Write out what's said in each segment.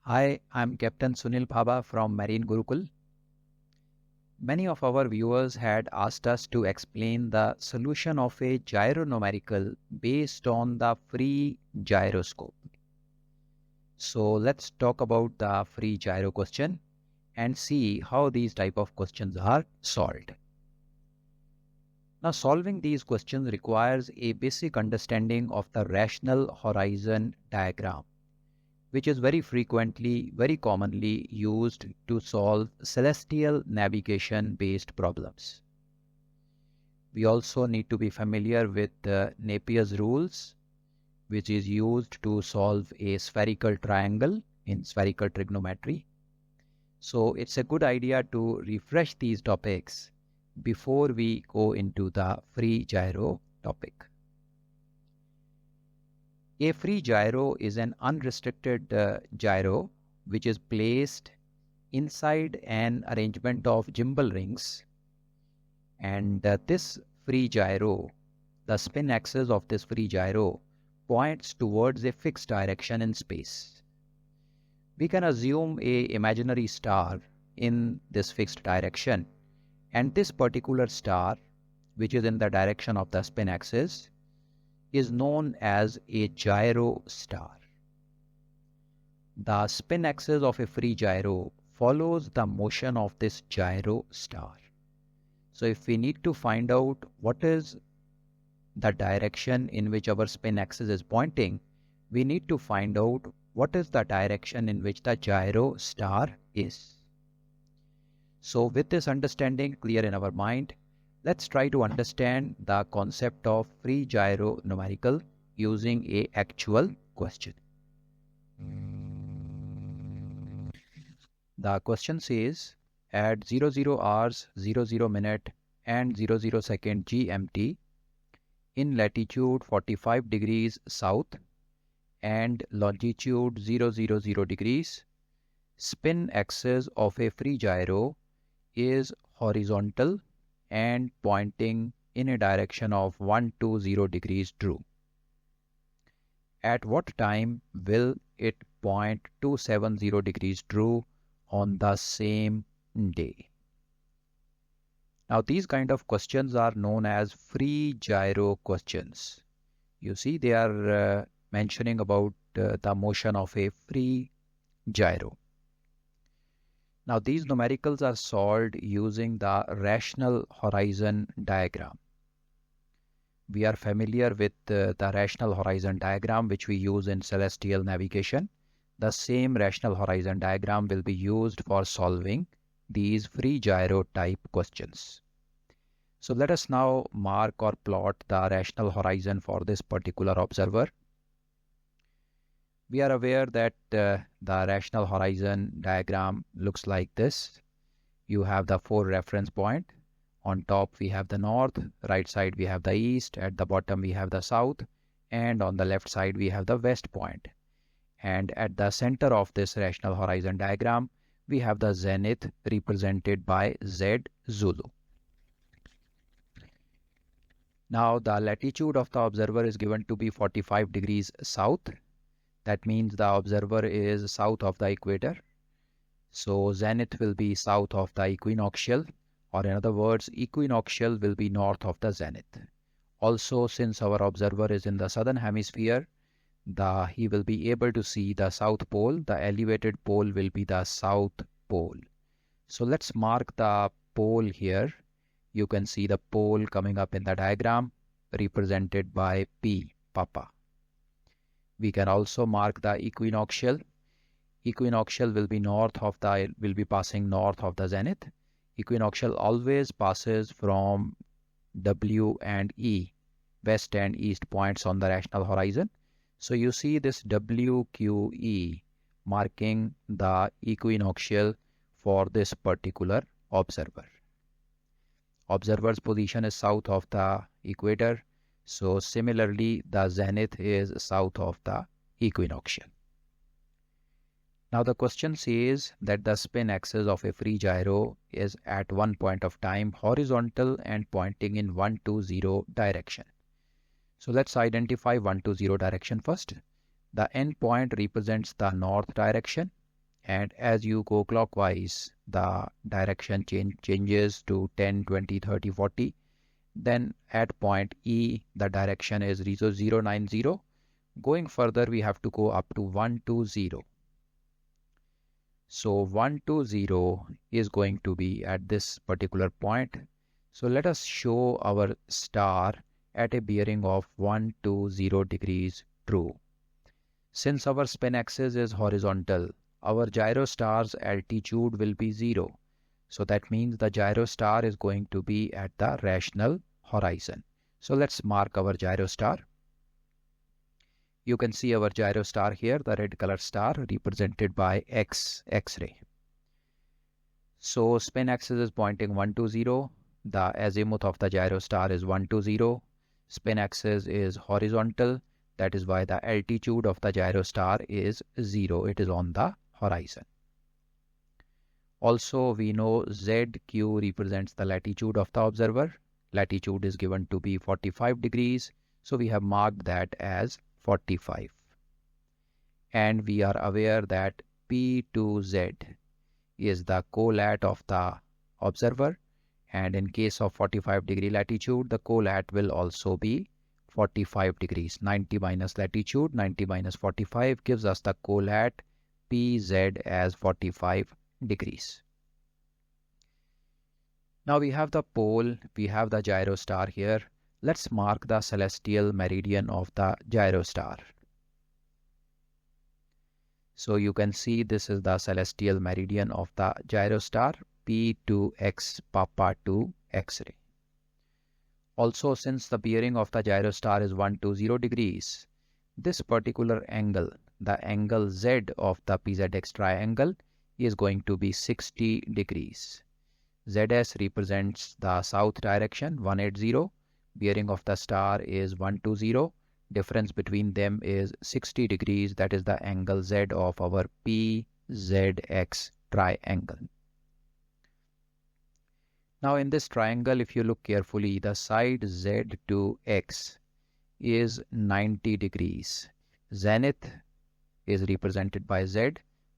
Hi, I'm Captain Sunil Bhaba from Marine Gurukul. Many of our viewers had asked us to explain the solution of a gyro numerical based on the free gyroscope. So let's talk about the free gyro question and see how these type of questions are solved. Now, solving these questions requires a basic understanding of the rational horizon diagram, which is very commonly used to solve celestial navigation based problems. We also need to be familiar with Napier's rules, which is used to solve a spherical triangle in spherical trigonometry. So it's a good idea to refresh these topics before we go into the free gyro topic. A free gyro is an unrestricted gyro which is placed inside an arrangement of gimbal rings, and this free gyro, the spin axis of this free gyro points towards a fixed direction in space. We can assume a imaginary star in this fixed direction, and this particular star, which is in the direction of the spin axis, is known as a gyro star. The spin axis of a free gyro follows the motion of this gyro star. So if we need to find out what is the direction in which our spin axis is pointing, we need to find out what is the direction in which the gyro star is. So with this understanding clear in our mind, let's try to understand the concept of free gyro numerical using an actual question. The question says, at 00 hours 00 minute and 00 second GMT in latitude 45 degrees south and longitude 000 degrees, spin axis of a free gyro is horizontal and pointing in a direction of 120 degrees true. At what time will it point 270 degrees true on the same day? Now these kind of questions are known as free gyro questions. You see, they are mentioning about the motion of a free gyro. Now these numericals are solved using the rational horizon diagram. We are familiar with the rational horizon diagram which we use in celestial navigation. The same rational horizon diagram will be used for solving these free gyro type questions. So let us now mark or plot the rational horizon for this particular observer. We are aware that the rational horizon diagram looks like this. You have the 4 reference point. On top we have the north, right side we have the east, at the bottom we have the south, and on the left side we have the west point. And at the center of this rational horizon diagram, we have the zenith represented by Z Zulu. Now the latitude of the observer is given to be 45 degrees south. That means the observer is south of the equator. So zenith will be south of the equinoctial, or in other words, equinoctial will be north of the zenith. Also, since our observer is in the southern hemisphere, he will be able to see the south pole. The elevated pole will be the south pole. So let's mark the pole here. You can see the pole coming up in the diagram represented by P, Papa. We can also mark the equinoctial. Equinoctial will be passing north of the zenith. Equinoctial always passes from W and E, west and east points on the rational horizon. So you see this WQE marking the equinoctial for this particular observer. Observer's position is south of the equator. So similarly, the zenith is south of the equinoctial. Now the question says that the spin axis of a free gyro is at one point of time horizontal and pointing in 120 direction. So let's identify 120 direction first. The end point represents the north direction and as you go clockwise, the direction changes to 10, 20, 30, 40. Then at point E, the direction is 0, 90. Going further, we have to go up to 120. So 120 is going to be at this particular point. So let us show our star at a bearing of 120 degrees true. Since our spin axis is horizontal, our gyro star's altitude will be 0. So that means the gyro star is going to be at the rational horizon. So let's mark our gyro star. You can see our gyro star here, the red color star represented by X-ray. So spin axis is pointing 120. The azimuth of the gyro star is 120. Spin axis is horizontal. That is why the altitude of the gyro star is 0. It is on the horizon. Also, we know ZQ represents the latitude of the observer. Latitude is given to be 45 degrees. So we have marked that as 45. And we are aware that P2Z is the colat of the observer. And in case of 45 degree latitude, the colat will also be 45 degrees. 90 minus latitude, 90 minus 45 gives us the colat PZ as 45 degrees. Now we have the pole, we have the gyro star here. Let's mark the celestial meridian of the gyro star. So you can see this is the celestial meridian of the gyro star, P2X Papa 2 X-ray. Also, since the bearing of the gyro star is 120 degrees, this particular angle, the angle Z of the PZX triangle, is going to be 60 degrees. ZS represents the south direction, 180. Bearing of the star is 120. Difference between them is 60 degrees. That is the angle Z of our PZX triangle. Now in this triangle, if you look carefully, the side Z to X is 90 degrees. Zenith is represented by Z.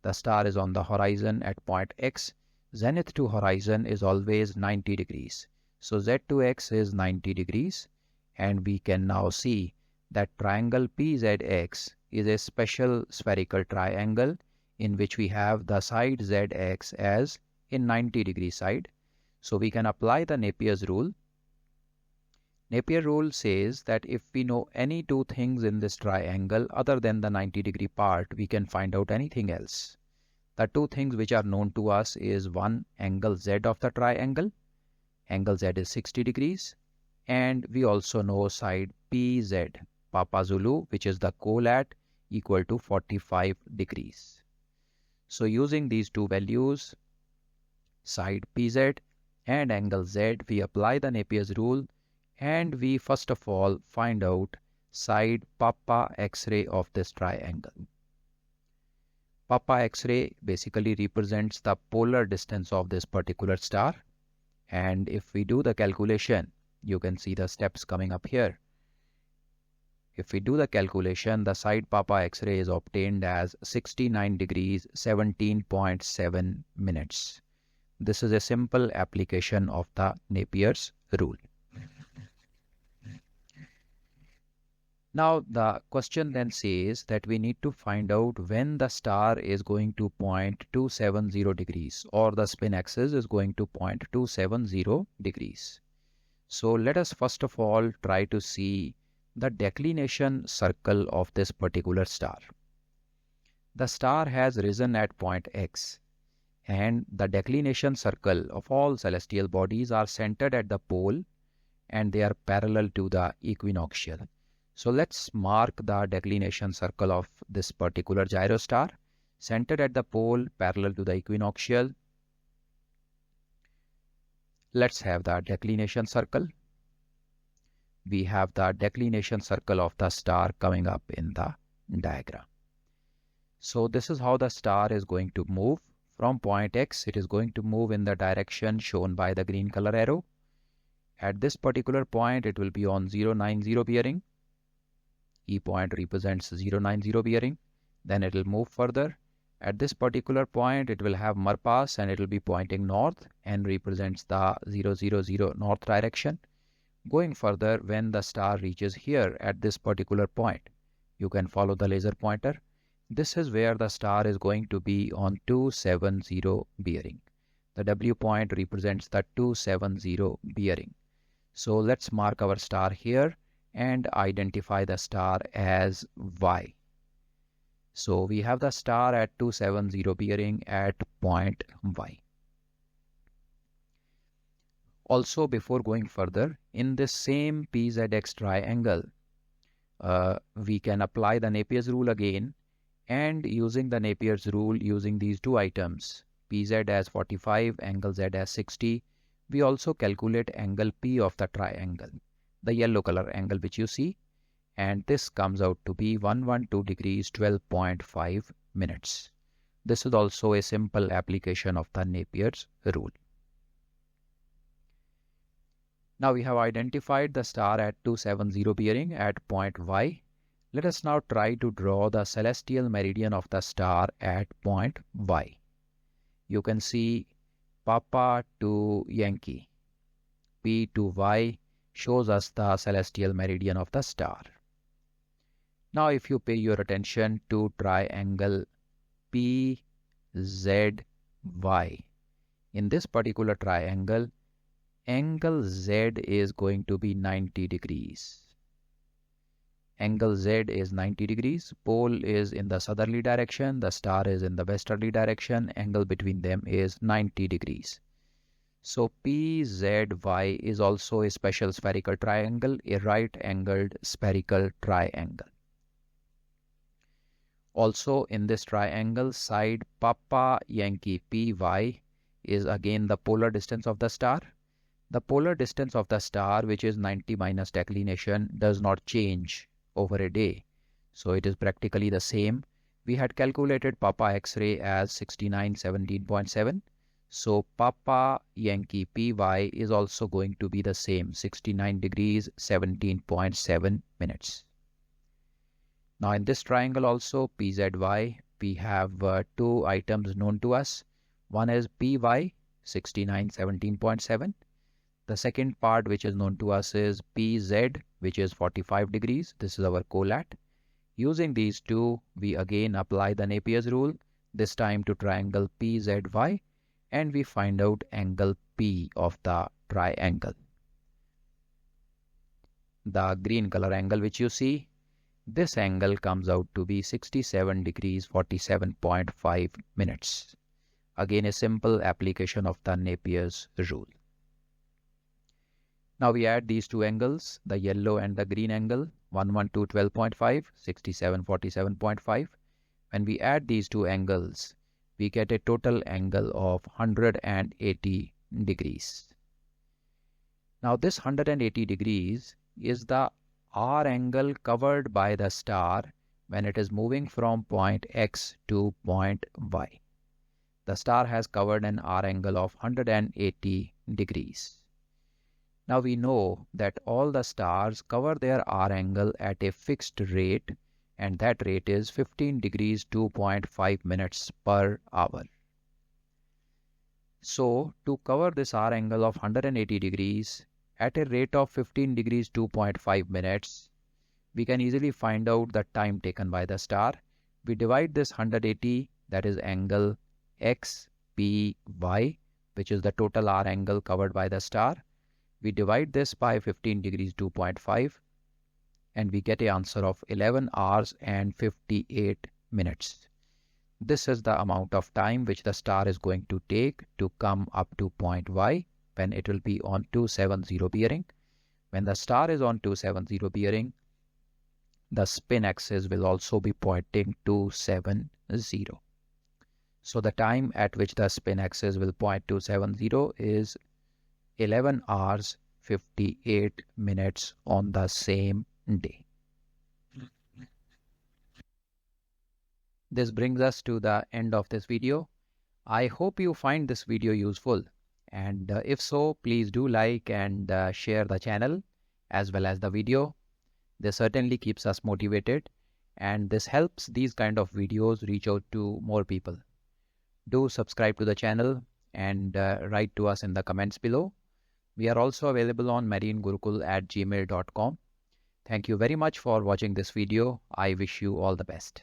The star is on the horizon at point X. Zenith to horizon is always 90 degrees. So Z to X is 90 degrees, and we can now see that triangle PZX is a special spherical triangle in which we have the side ZX as a 90 degree side. So we can apply the Napier's rule. Napier rule says that if we know any two things in this triangle other than the 90 degree part, we can find out anything else. The two things which are known to us is one, angle Z of the triangle. Angle Z is 60 degrees, and we also know side PZ, Papa Zulu, which is the colat, equal to 45 degrees. So using these two values, side PZ and angle Z, we apply the Napier's rule, and we first of all find out side Papa X-ray of this triangle. Papa X-ray basically represents the polar distance of this particular star. And if we do the calculation, you can see the steps coming up here. If we do the calculation, the side Papa X-ray is obtained as 69 degrees 17.7 minutes. This is a simple application of the Napier's rule. Now the question then says that we need to find out when the star is going to point 270 degrees, or the spin axis is going to point 270 degrees. So let us first of all try to see the declination circle of this particular star. The star has risen at point X, and the declination circle of all celestial bodies are centered at the pole, and they are parallel to the equinoctial. So let's mark the declination circle of this particular gyro star, centered at the pole, parallel to the equinoctial. Let's have the declination circle. We have the declination circle of the star coming up in the diagram. So this is how the star is going to move. From point X, it is going to move in the direction shown by the green color arrow. At this particular point, it will be on 090 bearing. E point represents 090 bearing. Then it will move further At this particular point, it will have Marpas and it will be pointing north. N represents the 0, 0, 0 north direction. Going further, when the star reaches here at this particular point, you can follow the laser pointer. This is where the star is going to be on 270 bearing. The W point represents the 270 bearing. So let's mark our star here and identify the star as Y. So we have the star at 270 bearing at point Y. Also, before going further, in this same PZX triangle, we can apply the Napier's rule again, and using the Napier's rule, using these two items, PZ as 45, angle Z as 60, we also calculate angle P of the triangle, the yellow color angle which you see, and this comes out to be 112 degrees 12.5 minutes. This is also a simple application of the Napier's rule. Now we have identified the star at 270 bearing at point Y. Let us now try to draw the celestial meridian of the star at point Y. You can see Papa to Yankee, P to Y shows us the celestial meridian of the star. Now if you pay your attention to triangle PZY, in this particular triangle, angle Z is going to be 90 degrees. Angle Z is 90 degrees. Pole is in the southerly direction. The star is in the westerly direction. Angle between them is 90 degrees. So PZY is also a special spherical triangle, a right-angled spherical triangle. Also in this triangle, side Papa Yankee PY is again the polar distance of the star. The polar distance of the star, which is 90 minus declination, does not change over a day. So it is practically the same. We had calculated Papa X-ray as 6917.7. So Papa Yankee PY is also going to be the same, 69 degrees 17.7 minutes. Now in this triangle also, PZY, we have two items known to us. One is PY, 6917.7. The second part which is known to us is PZ, which is 45 degrees. This is our colat. Using these two, we again apply the Napier's rule, this time to triangle PZY, and we find out angle P of the triangle. The green color angle which you see, this angle comes out to be 67 degrees 47.5 minutes. Again, a simple application of the Napier's rule. Now we add these two angles, the yellow and the green angle, 112 12.5, 67 47.5. When we add these two angles, we get a total angle of 180 degrees. Now this 180 degrees is the R angle covered by the star when it is moving from point X to point Y. The star has covered an R angle of 180 degrees. Now we know that all the stars cover their R angle at a fixed rate, and that rate is 15 degrees 2.5 minutes per hour. So to cover this R angle of 180 degrees at a rate of 15 degrees 2.5 minutes, we can easily find out the time taken by the star. We divide this 180, that is angle XPY, which is the total R angle covered by the star. We divide this by 15 degrees 2.5 and we get an answer of 11 hours and 58 minutes. This is the amount of time which the star is going to take to come up to point Y when it will be on 270 bearing. When the star is on 270 bearing, the spin axis will also be pointing 270. So the time at which the spin axis will point 270 is 11 hours 58 minutes on the same day. This brings us to the end of this video. I hope you find this video useful, and if so, please do like and share the channel as well as the video. This certainly keeps us motivated, and this helps these kind of videos reach out to more people. Do subscribe to the channel and write to us in the comments below. We are also available on marinegurukul@gmail.com. Thank you very much for watching this video. I wish you all the best.